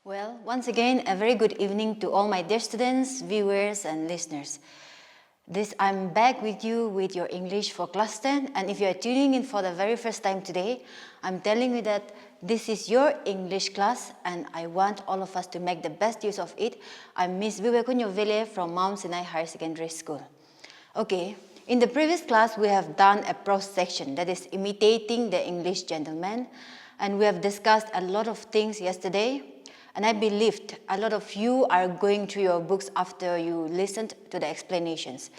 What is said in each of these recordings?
Well, once again, a very good evening to all my dear students, viewers, and listeners. I'm back with you with your English for class 10, and if you are tuning in for the very first time today, I'm telling you that this is your English class, and I want all of us to make the best use of it. I'm Miss Vivekunyo Vele from Mount Sinai Higher Secondary School. Okay, in the previous class, we have done a prose section, that is imitating the English gentleman, and we have discussed a lot of things yesterday. And I believed a lot of you are going through your books after you listened to the explanations.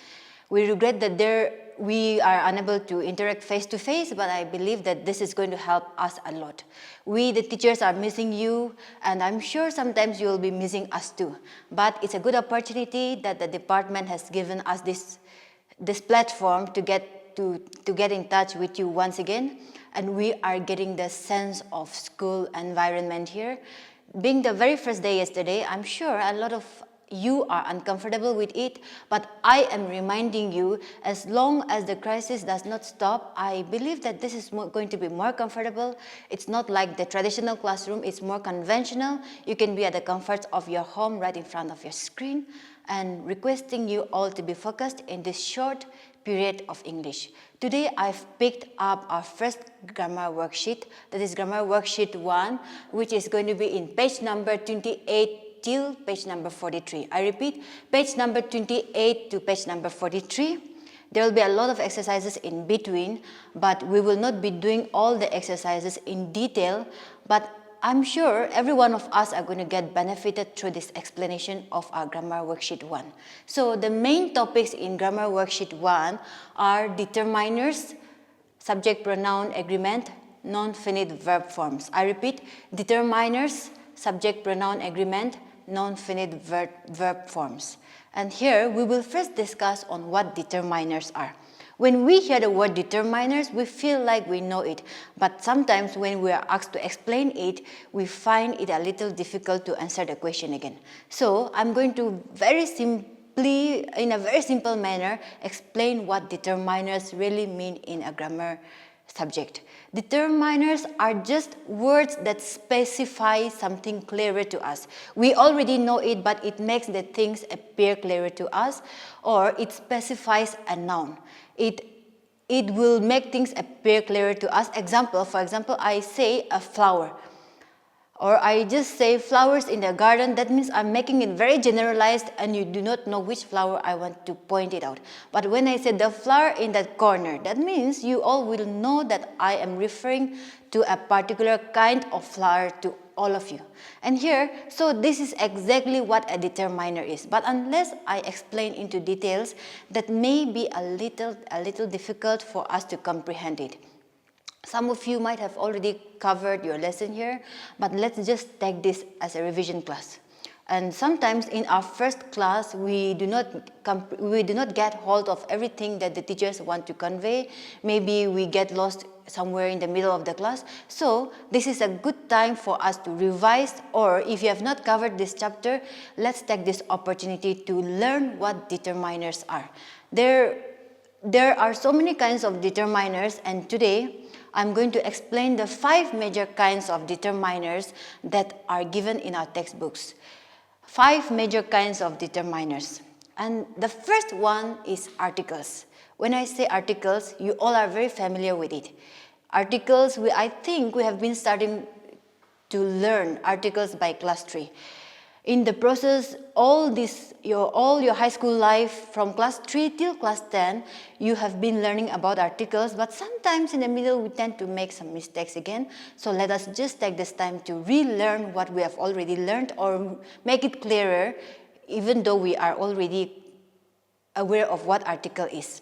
We regret that we are unable to interact face to face, but I believe that this is going to help us a lot. We, the teachers, are missing you, and I'm sure sometimes you will be missing us too. But it's a good opportunity that the department has given us this platform to get in touch with you once again, and we are getting the sense of school environment here. Being the very first day yesterday, I'm sure a lot of you are uncomfortable with it, but I am reminding you, as long as the crisis does not stop, I believe that this is going to be more comfortable. It's not like the traditional classroom, it's more conventional. You can be at the comforts of your home right in front of your screen, and requesting you all to be focused in this short period of English. Today, I've picked up our first grammar worksheet, that is grammar worksheet 1, which is going to be in page number 28 till page number 43. I repeat, page number 28 to page number 43. There will be a lot of exercises in between, but we will not be doing all the exercises in detail, but I'm sure every one of us are going to get benefited through this explanation of our grammar worksheet 1. So the main topics in grammar worksheet 1 are determiners, subject pronoun agreement, non-finite verb forms. I repeat, determiners, subject pronoun agreement, non-finite verb forms. And here we will first discuss on what determiners are. When we hear the word determiners, we feel like we know it, but sometimes when we are asked to explain it, we find it a little difficult to answer the question again. So I'm going to in a very simple manner, explain what determiners really mean in a grammar subject. Determiners are just words that specify something clearer to us. We already know it, but it makes the things appear clearer to us, or it specifies a noun. It will make things appear clearer to us. For example, I say a flower, or I just say flowers in the garden. That means I'm making it very generalized and you do not know which flower I want to point it out. But when I say the flower in that corner, that means you all will know that I am referring to a particular kind of flower to all of you. And here, so this is exactly what a determiner is. But unless I explain into details, that may be a little difficult for us to comprehend it. Some of you might have already covered your lesson here, but let's just take this as a revision class. And sometimes in our first class, we do not get hold of everything that the teachers want to convey. Maybe we get lost somewhere in the middle of the class. So this is a good time for us to revise, or if you have not covered this chapter, let's take this opportunity to learn what determiners are. There are so many kinds of determiners, and today I'm going to explain the 5 major kinds of determiners that are given in our textbooks. 5 major kinds of determiners. And the first one is articles. When I say articles, you all are very familiar with it. Articles, I think we have been starting to learn articles by class 3. In the process, all your high school life, from class 3 till class 10, you have been learning about articles, but sometimes in the middle we tend to make some mistakes again. So let us just take this time to relearn what we have already learned, or make it clearer, even though we are already aware of what article is.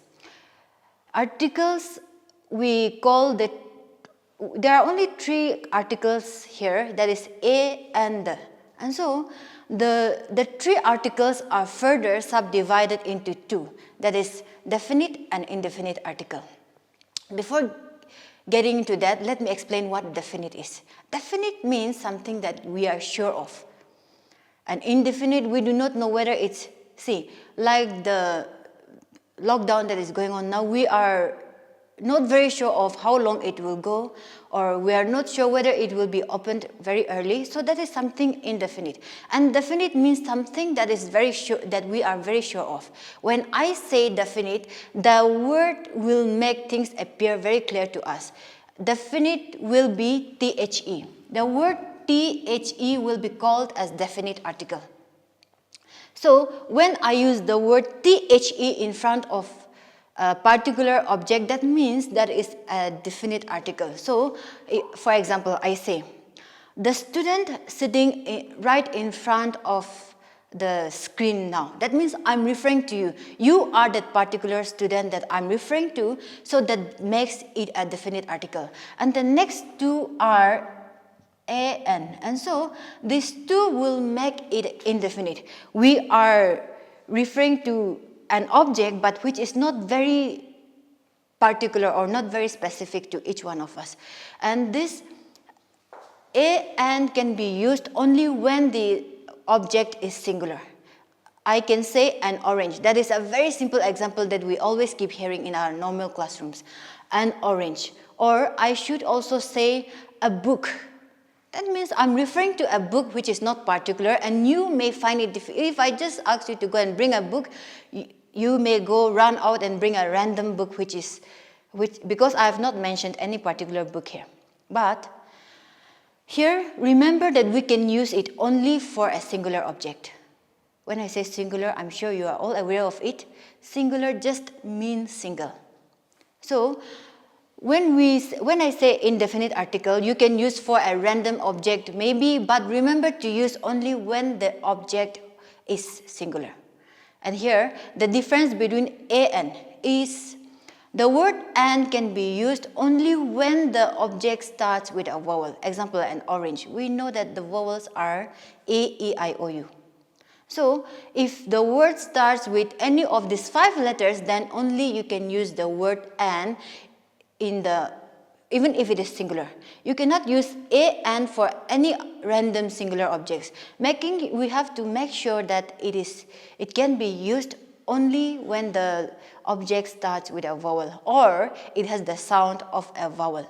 Articles, there are only 3 articles here, that is a and the. And so the 3 articles are further subdivided into 2, that is definite and indefinite article. Before getting into that, let me explain what definite is. Definite means something that we are sure of. And indefinite, we do not know whether it's, like the lockdown that is going on now, we are not very sure of how long it will go, or we are not sure whether it will be opened very early. So that is something indefinite. And definite means something that is very sure, that we are very sure of. When I say definite, the word will make things appear very clear to us. Definite will be THE. The word THE will be called as definite article. So when I use the word THE in front of a particular object, that means that is a definite article. So, for example, I say, the student sitting right in front of the screen now. That means I'm referring to you. You are that particular student that I'm referring to, so that makes it a definite article. And the next two are an, and so these two will make it indefinite. We are referring to an object, but which is not very particular or not very specific to each one of us. And this and can be used only when the object is singular. I can say an orange. That is a very simple example that we always keep hearing in our normal classrooms. An orange. Or I should also say a book. That means I'm referring to a book which is not particular, and you may find it difficult. If I just ask you to go and bring a book, you may run out and bring a random book because I have not mentioned any particular book here. But here, remember that we can use it only for a singular object. When I say singular, I'm sure you are all aware of it. Singular just means single. So, when I say indefinite article, you can use for a random object maybe, but remember to use only when the object is singular. And here, the difference between an is the word and can be used only when the object starts with a vowel. Example, an orange. We know that the vowels are A, E, I, O, U. So, if the word starts with any of these 5 letters, then only you can use the word and even if it is singular. You cannot use and for any random singular objects. We have to make sure that it can be used only when the object starts with a vowel or it has the sound of a vowel.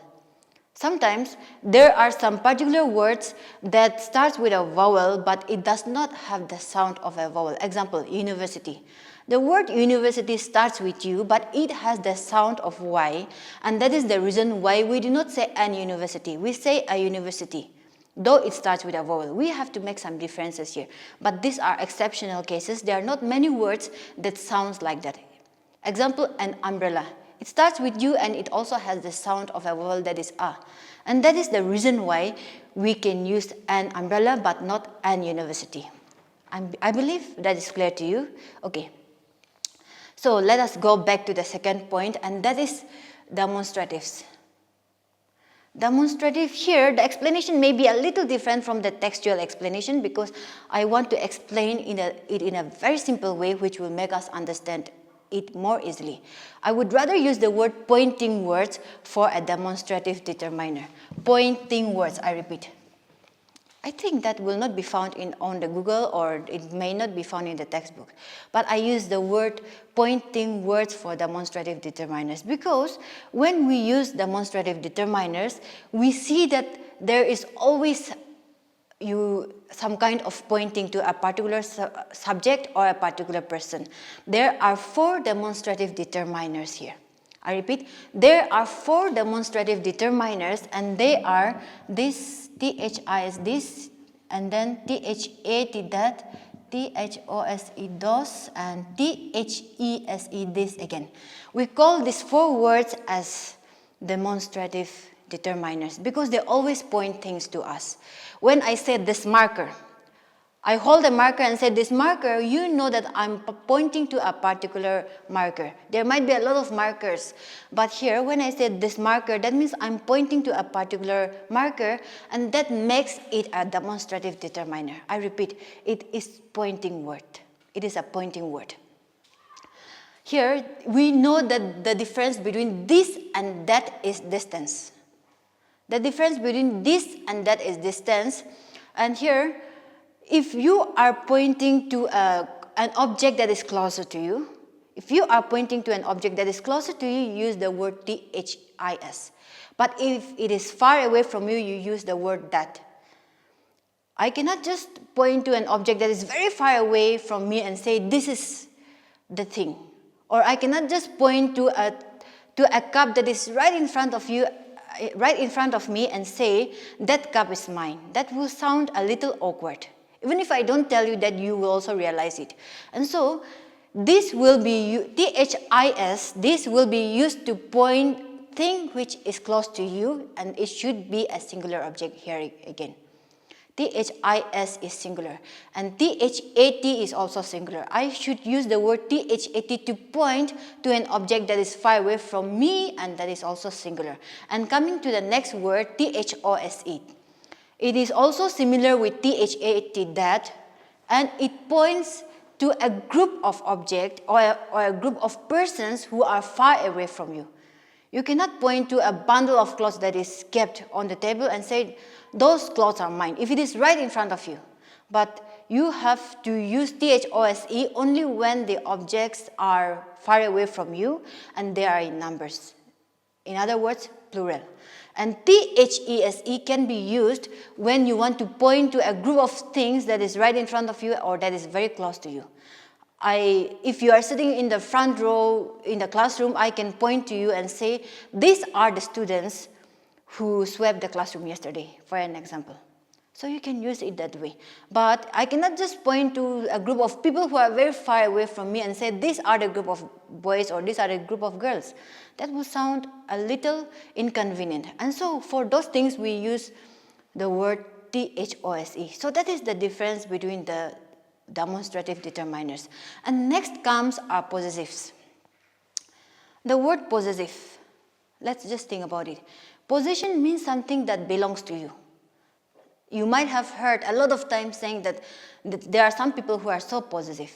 Sometimes there are some particular words that starts with a vowel but it does not have the sound of a vowel. Example, university. The word university starts with U, but it has the sound of Y, and that is the reason why we do not say an university. We say a university, though it starts with a vowel. We have to make some differences here, but these are exceptional cases. There are not many words that sounds like that. Example, an umbrella. It starts with U and it also has the sound of a vowel that is A. And that is the reason why we can use an umbrella but not an university. I believe that is clear to you. Okay. So let us go back to the second point, and that is demonstratives. Demonstrative here, the explanation may be a little different from the textual explanation because I want to explain it in a very simple way which will make us understand it more easily. I would rather use the word pointing words for a demonstrative determiner. Pointing words, I repeat. I think that will not be found on the Google, or it may not be found in the textbook. But I use the word pointing words for demonstrative determiners because when we use demonstrative determiners, we see that there is always some kind of pointing to a particular subject or a particular person. There are 4 demonstrative determiners here. I repeat, there are 4 demonstrative determiners, and they are this, THI is this, and then THA that, THOSE those, and THESE this again. We call these 4 words as demonstrative determiners because they always point things to us. When I say this marker, I hold a marker and say this marker, you know that I'm pointing to a particular marker. There might be a lot of markers, but here when I say this marker, that means I'm pointing to a particular marker, and that makes it a demonstrative determiner. I repeat, it is pointing word. It is a pointing word. Here we know that the difference between this and that is distance. The difference between this and that is distance, and here if you are pointing to an object that is closer to you, If you are pointing to an object that is closer to you, you use the word this. But if it is far away from you, you use the word that. I cannot just point to an object that is very far away from me and say, this is the thing. Or I cannot just point to a cup that is right in front of you, right in front of me and say, that cup is mine. That will sound a little awkward. Even if I don't tell you that, you will also realize it. And so, this will be, this, this will be used to point thing which is close to you, and it should be a singular object here again. This is singular, and that is also singular. I should use the word that to point to an object that is far away from me, and that is also singular. And coming to the next word, those. It is also similar with that, that, and it points to a group of objects or a group of persons who are far away from you. You cannot point to a bundle of clothes that is kept on the table and say, those clothes are mine, if it is right in front of you. But you have to use those only when the objects are far away from you and they are in numbers. In other words, plural. And these can be used when you want to point to a group of things that is right in front of you or that is very close to you. If you are sitting in the front row in the classroom, I can point to you and say, these are the students who swept the classroom yesterday, for an example. So you can use it that way. But I cannot just point to a group of people who are very far away from me and say, these are the group of boys or these are the group of girls. That will sound a little inconvenient. And so for those things, we use the word those. So that is the difference between the demonstrative determiners. And next comes our possessives. The word possessive, let's just think about it. Possession means something that belongs to you. You might have heard a lot of times saying that there are some people who are so possessive.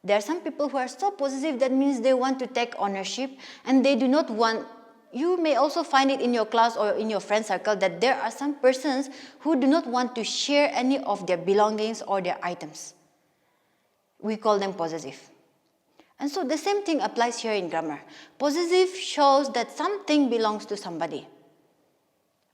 There are some people who are so possessive that means they want to take ownership and they do not want. You may also find it in your class or in your friend circle that there are some persons who do not want to share any of their belongings or their items. We call them possessive. And so the same thing applies here in grammar. Possessive shows that something belongs to somebody.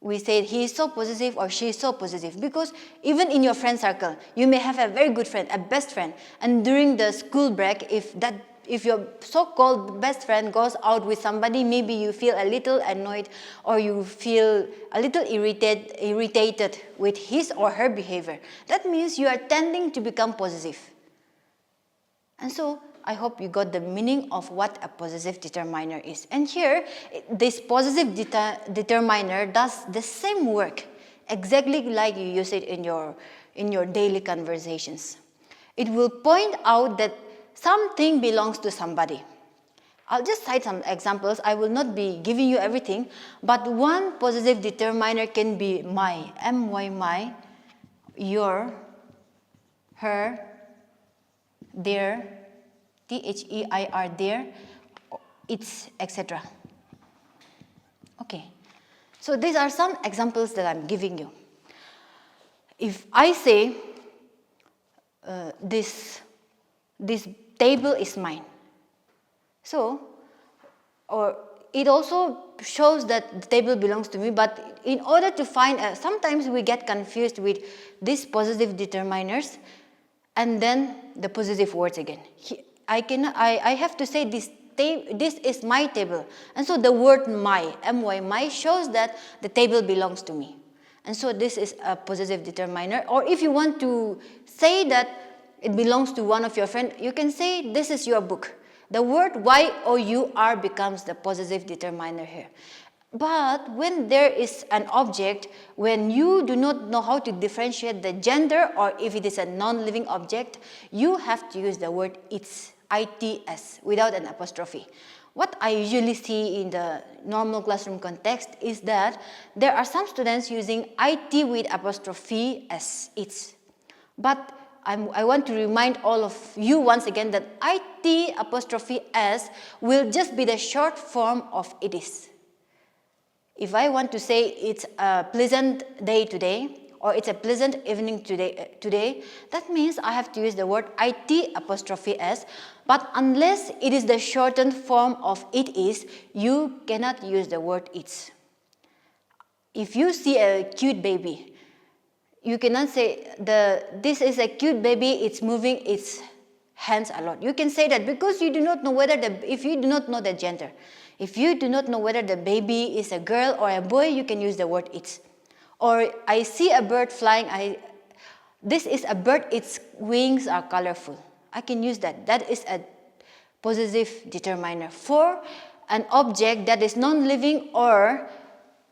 We say he is so possessive or she is so possessive because even in your friend circle, you may have a very good friend, a best friend, and during the school break, if your so-called best friend goes out with somebody, maybe you feel a little annoyed or you feel a little irritated with his or her behavior. That means you are tending to become possessive. And so, I hope you got the meaning of what a possessive determiner is. And here, this possessive determiner does the same work, exactly like you use it in your daily conversations. It will point out that something belongs to somebody. I'll just cite some examples. I will not be giving you everything, but one possessive determiner can be my, my, my, your, her, their, their, their, its, etc. Okay, so these are some examples that I'm giving you. If I say this table is mine, so, or it also shows that the table belongs to me, but in order to find, sometimes we get confused with these possessive determiners and then the possessive words again. I have to say this is my table. And so the word my shows that the table belongs to me. And so this is a possessive determiner. Or if you want to say that it belongs to one of your friends, you can say this is your book. The word your becomes the possessive determiner here. But when there is an object, when you do not know how to differentiate the gender or if it is a non-living object, you have to use the word its without an apostrophe. What I usually see in the normal classroom context is that there are some students using it with apostrophe as its. But I want to remind all of you once again that it apostrophe s will just be the short form of it is. If I want to say it's a pleasant day today, or it's a pleasant evening today, that means I have to use the word it apostrophe s, but unless it is the shortened form of it is, you cannot use the word it's. If you see a cute baby, you cannot say this is a cute baby, it's moving its hands a lot. You can say that because you do not know whether if you do not know the gender. If you do not know whether the baby is a girl or a boy, you can use the word it's. Or I see a bird flying, this is a bird, its wings are colorful. I can use that. That is a possessive determiner for an object that is non-living or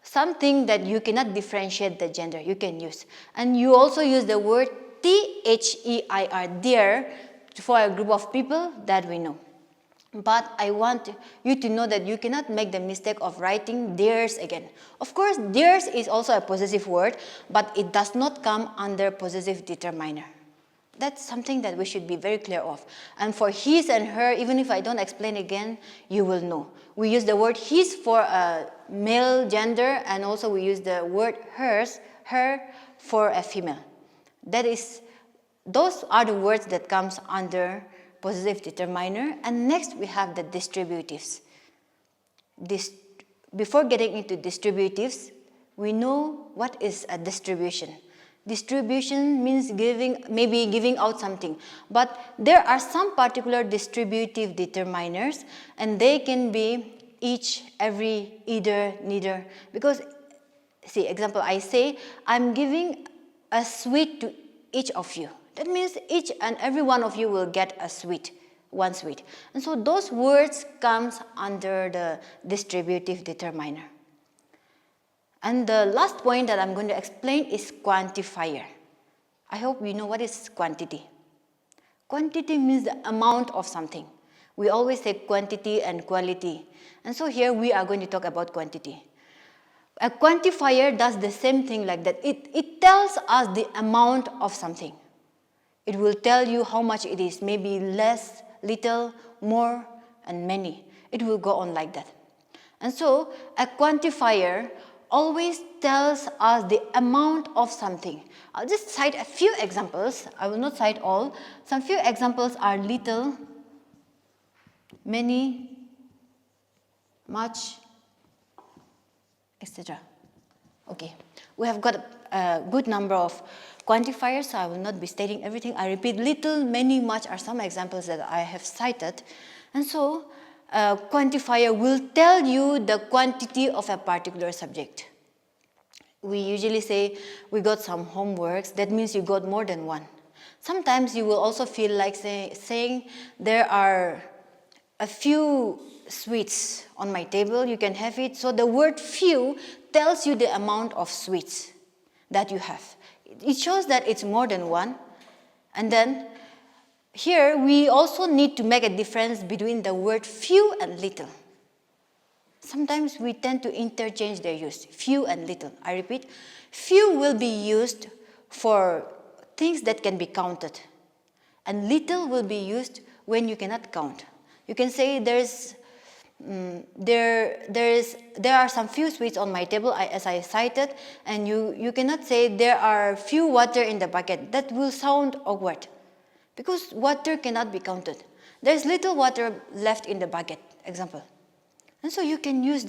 something that you cannot differentiate the gender, you can use. And you also use the word their, there, for a group of people that we know. But I want you to know that you cannot make the mistake of writing theirs again. Of course, theirs is also a possessive word, but it does not come under possessive determiner. That's something that we should be very clear of. And for his and her, even if I don't explain again, you will know. We use the word his for a male gender, and also we use the word her for a female. Those are the words that comes under possessive determiner. And next we have the distributives. Before getting into distributives, we know what is a distribution. Distribution means maybe giving out something. But there are some particular distributive determiners, and they can be each, every, either, neither. Because, see, example, I say, I'm giving a sweet to each of you. That means each and every one of you will get a sweet, one sweet. And so those words comes under the distributive determiner. And the last point that I'm going to explain is quantifier. I hope you know what is quantity. Quantity means the amount of something. We always say quantity and quality. And so here we are going to talk about quantity. A quantifier does the same thing like that. It tells us the amount of something. It will tell you how much it is, maybe less, little, more, and many. It will go on like that. And so a quantifier always tells us the amount of something. I'll just cite a few examples. I will not cite all. Some few examples are little, many, much, etc. Okay, we have got a good number of quantifiers, so I will not be stating everything. I repeat, little, many, much are some examples that I have cited. And so a quantifier will tell you the quantity of a particular subject. We usually say we got some homeworks. That means you got more than one. Sometimes you will also feel like saying there are a few sweets on my table, you can have it. So the word few tells you the amount of sweets that you have. It shows that it's more than one. And then here we also need to make a difference between the word few and little. Sometimes we tend to interchange their use, few and little. I repeat, few will be used for things that can be counted, and little will be used when you cannot count. You can say there are some few sweets on my table, as I cited, and you cannot say there are few water in the bucket. That will sound awkward because water cannot be counted. There is little water left in the bucket, example. And so you can use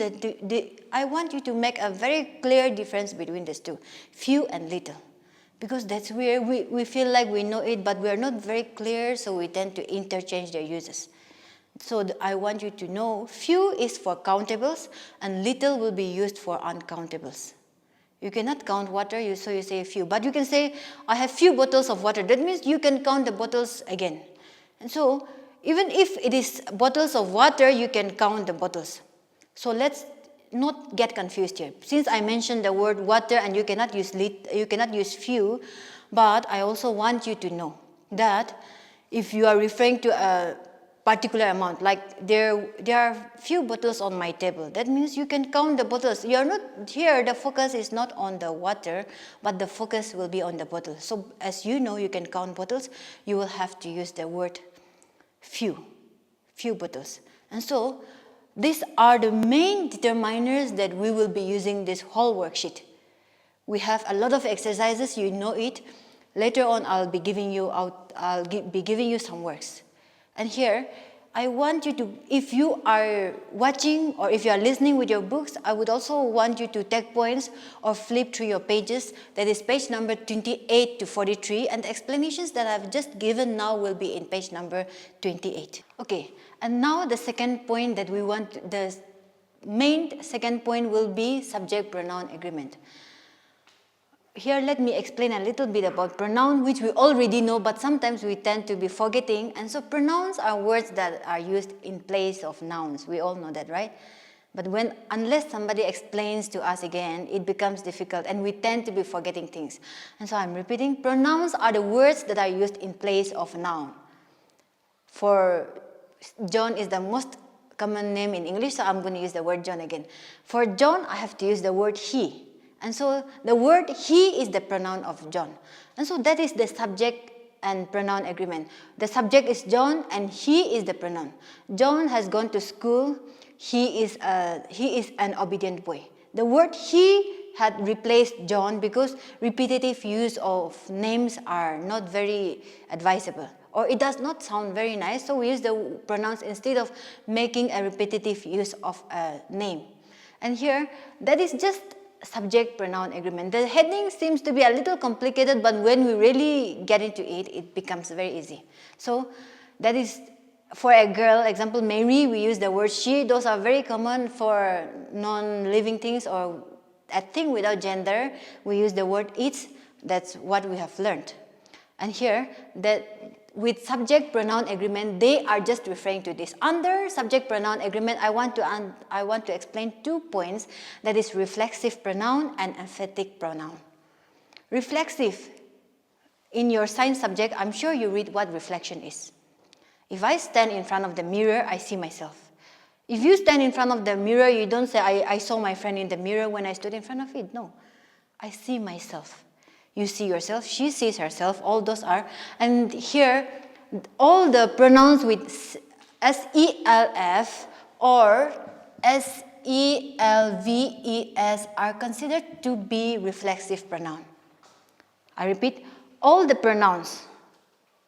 I want you to make a very clear difference between these two, few and little. Because that's where we feel like we know it, but we are not very clear, so we tend to interchange their uses. So I want you to know few is for countables and little will be used for uncountables. You cannot count water, so you say few. But you can say, I have few bottles of water. That means you can count the bottles again. And so even if it is bottles of water, you can count the bottles. So let's not get confused here. Since I mentioned the word water and you cannot use few, but I also want you to know that if you are referring to a particular amount, like there are few bottles on my table, that means you can count the bottles. You are not here, the focus is not on the water, but the focus will be on the bottle. So as you know, you can count bottles, you will have to use the word few bottles. And so these are the main determiners that we will be using this whole worksheet. We have a lot of exercises, you know it. Later on, I'll be giving you some works. And here, I want you to, if you are watching or if you are listening with your books, I would also want you to take points or flip through your pages. That is page number 28 to 43, and the explanations that I've just given now will be in page number 28. Okay, and now the second point that we want, the main second point will be subject-pronoun agreement. Here, let me explain a little bit about pronoun, which we already know, but sometimes we tend to be forgetting. And so pronouns are words that are used in place of nouns. We all know that, right? But unless somebody explains to us again, it becomes difficult and we tend to be forgetting things. And so I'm repeating, pronouns are the words that are used in place of noun. For John is the most common name in English, so I'm going to use the word John again. For John, I have to use the word he. And so the word he is the pronoun of John. And so that is the subject and pronoun agreement. The subject is John and he is the pronoun. John has gone to school. He is an obedient boy. The word he had replaced John because repetitive use of names are not very advisable, or it does not sound very nice, so we use the pronouns instead of making a repetitive use of a name. And here, that is just subject-pronoun agreement. The heading seems to be a little complicated, but when we really get into it, it becomes very easy. So that is for a girl, example, Mary, we use the word she. Those are very common for non-living things or a thing without gender. We use the word it. That's what we have learned. And here, that with subject-pronoun agreement, they are just referring to this. Under subject-pronoun agreement, I want to explain 2 points. That is reflexive pronoun and emphatic pronoun. Reflexive, in your science subject, I'm sure you read what reflection is. If I stand in front of the mirror, I see myself. If you stand in front of the mirror, you don't say, I saw my friend in the mirror when I stood in front of it. No, I see myself. You see yourself, she sees herself, all those are. And here, all the pronouns with SELF or SELVES are considered to be reflexive pronoun. I repeat, all the pronouns,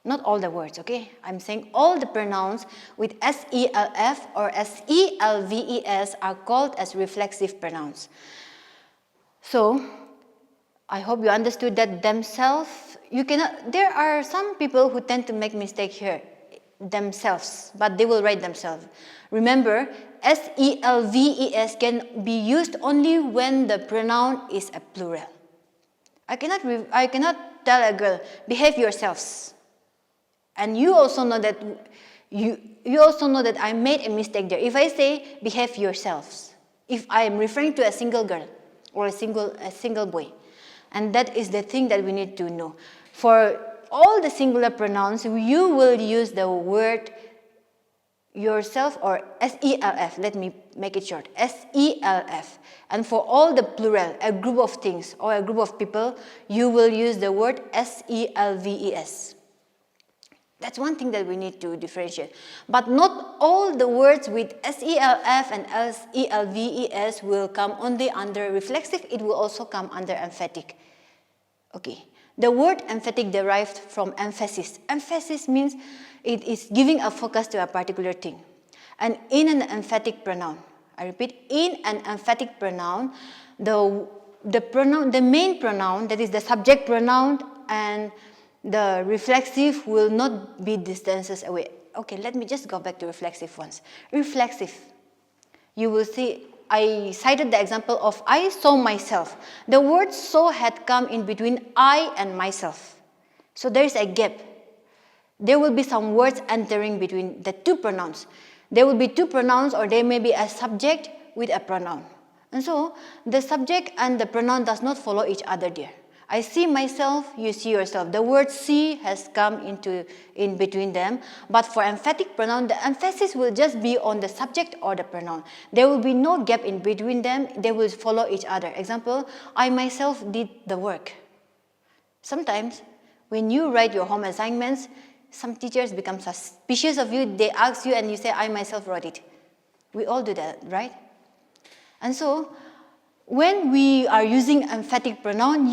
not all the words, okay? I'm saying all the pronouns with SELF or SELVES are called as reflexive pronouns. So, I hope you understood that themselves, there are some people who tend to make mistake here, themselves, but they will write themselves. Remember, SELVES can be used only when the pronoun is a plural. I cannot tell a girl, behave yourselves. And you also know that I made a mistake there. If I say behave yourselves, if I am referring to a single girl or a single boy. And that is the thing that we need to know. For all the singular pronouns, you will use the word yourself or SELF. Let me make it short. SELF. And for all the plural, a group of things or a group of people, you will use the word SELVES. That's one thing that we need to differentiate. But not all the words with SELF and SELVES will come only under reflexive. It will also come under emphatic. Okay. The word emphatic derived from emphasis. Emphasis means it is giving a focus to a particular thing. And in an emphatic pronoun, I repeat, in an emphatic pronoun, the main pronoun, that is the subject pronoun, and the reflexive will not be distances away. Okay, let me just go back to reflexive ones. Reflexive, you will see, I cited the example of I saw myself. The word saw had come in between I and myself. So there is a gap. There will be some words entering between the two pronouns. There will be two pronouns or there may be a subject with a pronoun. And so the subject and the pronoun does not follow each other there. I see myself, you see yourself. The word see has come in between them. But for emphatic pronoun, the emphasis will just be on the subject or the pronoun. There will be no gap in between them. They will follow each other. Example, I myself did the work. Sometimes, when you write your home assignments, some teachers become suspicious of you. They ask you and you say, I myself wrote it. We all do that, right? And so, when we are using emphatic pronoun,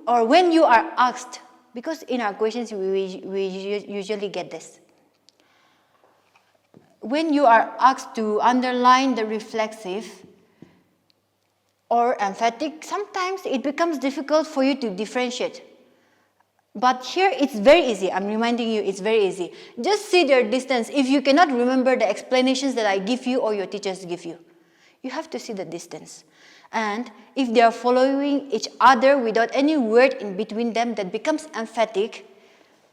when you are asked, because in our questions we usually get this. When you are asked to underline the reflexive or emphatic, sometimes it becomes difficult for you to differentiate. But here it's very easy. I'm reminding you, it's very easy. Just see their distance. If you cannot remember the explanations that I give you or your teachers give you, you have to see the distance. And if they are following each other without any word in between them, that becomes emphatic.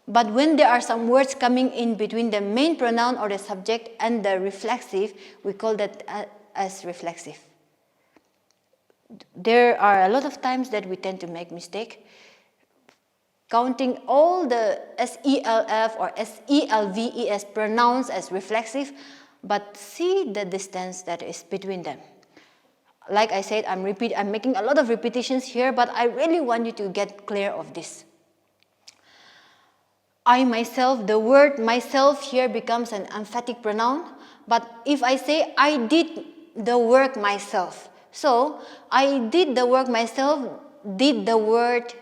But when there are some words coming in between the main pronoun or the subject and the reflexive, we call that as reflexive. There are a lot of times that we tend to make mistake, counting all the SELF or SELVES pronouns as reflexive, but see the distance that is between them. Like I said, I'm making a lot of repetitions here, but I really want you to get clear of this. I myself, the word myself here becomes an emphatic pronoun, but if I say I did the work myself, so I did the work myself, did the work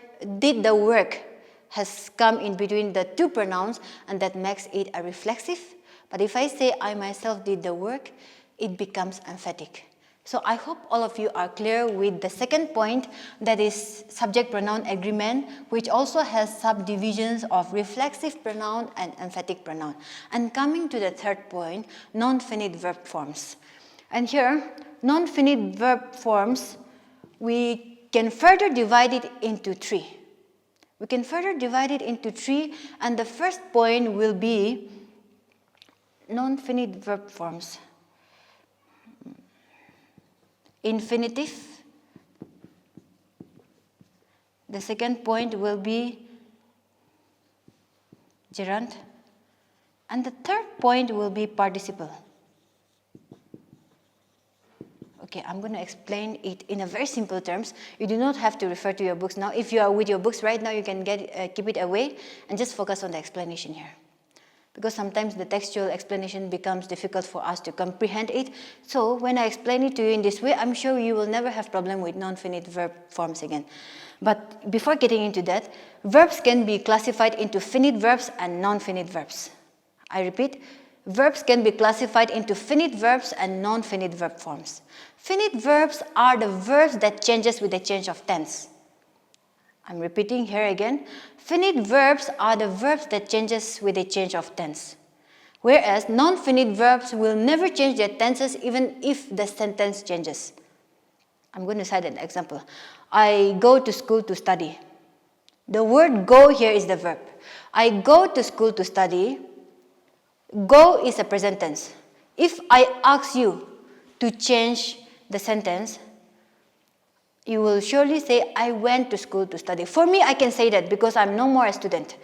has come in between the two pronouns, and that makes it a reflexive. But if I say I myself did the work, it becomes emphatic. So I hope all of you are clear with the second point, that is subject pronoun agreement, which also has subdivisions of reflexive pronoun and emphatic pronoun. And coming to the third point, non-finite verb forms. And here, non-finite verb forms, we can further divide it into three. And the first point will be non-finite verb forms. Infinitive. The second point will be gerund. And the third point will be participle. Okay, I'm going to explain it in a very simple terms. You do not have to refer to your books now. If you are with your books right now, you can keep it away and just focus on the explanation here. Because sometimes the textual explanation becomes difficult for us to comprehend it. So when I explain it to you in this way, I'm sure you will never have problem with non-finite verb forms again. But before getting into that, verbs can be classified into finite verbs and non-finite verbs. I repeat, verbs can be classified into finite verbs and non-finite verb forms. Finite verbs are the verbs that changes with the change of tense. I'm repeating here again. Finite verbs are the verbs that changes with the change of tense. Whereas non-finite verbs will never change their tenses even if the sentence changes. I'm going to cite an example. I go to school to study. The word go here is the verb. I go to school to study. Go is a present tense. If I ask you to change the sentence, you will surely say, I went to school to study. For me, I can say that because I'm no more a student.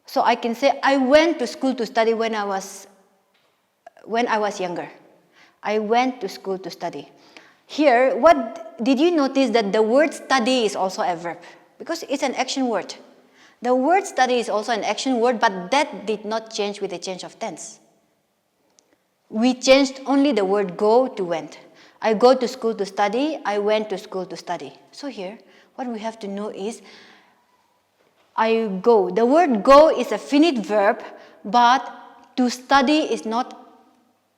So I can say, I went to school to study when I was younger. I went to school to study. Here, did you notice that the word study is also a verb? Because it's an action word. The word study is also an action word, but that did not change with the change of tense. We changed only the word go to went. I go to school to study, I went to school to study. So here, what we have to know is, I go. The word go is a finite verb, but to study is not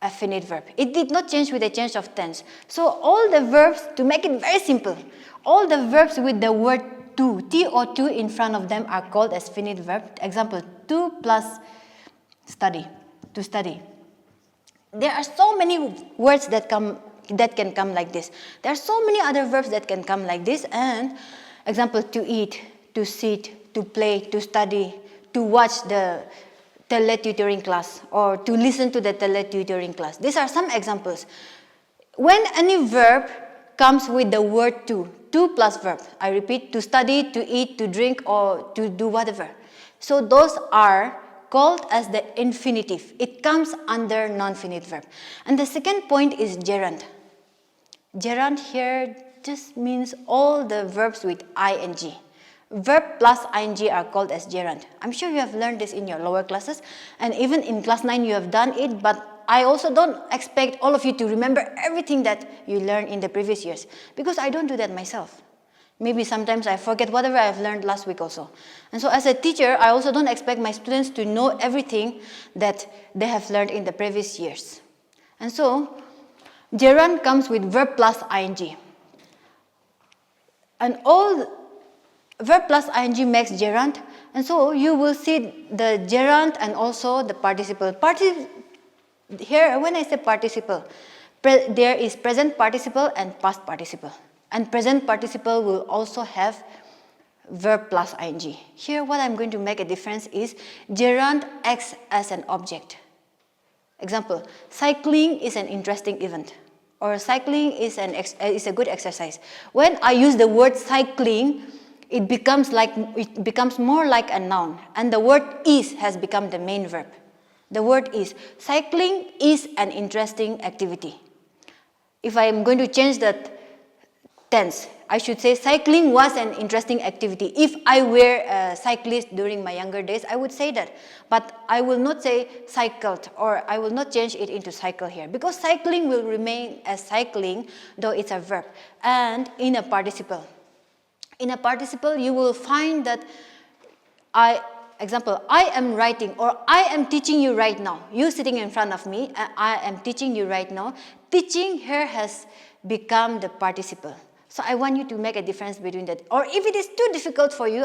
a finite verb. It did not change with the change of tense. So all the verbs, to make it very simple, all the verbs with the word to, T or to in front of them are called as finite verb. Example, to plus study, to study. There are so many words that can come like this. There are so many other verbs that can come like this. And example, to eat, to sit, to play, to study, to watch the tele-tutoring class, or to listen to the tele-tutoring class. These are some examples. When any verb comes with the word to plus verb, I repeat, to study, to eat, to drink, or to do whatever. So those are called as the infinitive. It comes under non-finite verb. And the second point is gerund. Gerund here just means all the verbs with ing. Verb plus ing are called as gerund. I'm sure you have learned this in your lower classes, and even in class 9 you have done it, but I also don't expect all of you to remember everything that you learned in the previous years, because I don't do that myself. Maybe sometimes I forget whatever I've learned last week also. And so as a teacher, I also don't expect my students to know everything that they have learned in the previous years. And so, gerund comes with verb plus ing. And all verb plus ing makes gerund. And so you will see the gerund and also the participle. Here, when I say participle, there is present participle and past participle. And present participle will also have verb plus ing. Here, what I'm going to make a difference is gerund acts as an object. Example, cycling is an interesting event, or cycling is a good exercise. When I use the word cycling, it becomes more like a noun, and the word is has become the main verb. The word is. Cycling is an interesting activity. If I am going to change that tense, I should say cycling was an interesting activity. If I were a cyclist during my younger days, I would say that. But I will not say cycled, or I will not change it into cycle here, because cycling will remain as cycling, though it's a verb. And in a participle, you will find that example, I am writing, or I am teaching you right now. You sitting in front of me, I am teaching you right now. Teaching here has become the participle. So I want you to make a difference between that. Or if it is too difficult for you,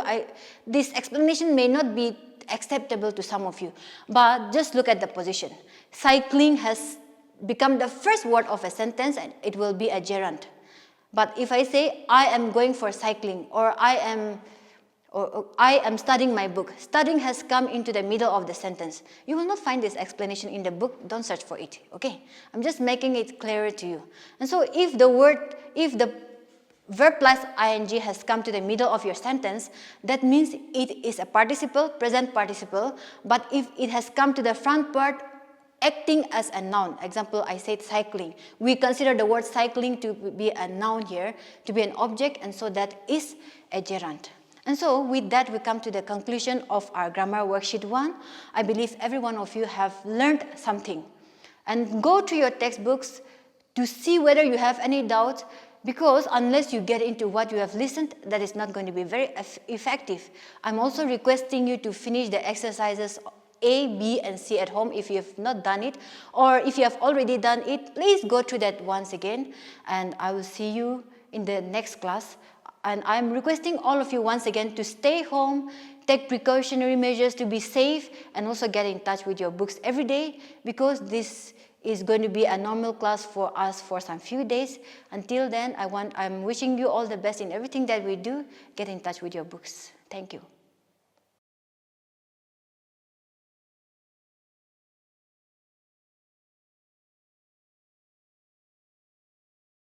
this explanation may not be acceptable to some of you. But just look at the position. Cycling has become the first word of a sentence, and it will be a gerund. But if I say, I am going for cycling, or I am studying my book, studying has come into the middle of the sentence. You will not find this explanation in the book. Don't search for it, okay? I'm just making it clearer to you. And so if the verb plus ing has come to the middle of your sentence, that means it is a participle, present participle. But if it has come to the front part, acting as a noun. Example, I said cycling. We consider the word cycling to be a noun here, to be an object, and so that is a gerund. And so with that, we come to the conclusion of our grammar worksheet 1. I believe every one of you have learned something. And go to your textbooks to see whether you have any doubts, because unless you get into what you have listened, that is not going to be very effective. I'm also requesting you to finish the exercises A, B, and C at home if you have not done it, or if you have already done it, please go through that once again, and I will see you in the next class. And I'm requesting all of you once again to stay home, take precautionary measures to be safe, and also get in touch with your books every day, because this is going to be a normal class for us for some few days. Until then, I'm wishing you all the best in everything that we do. Get in touch with your books. Thank you.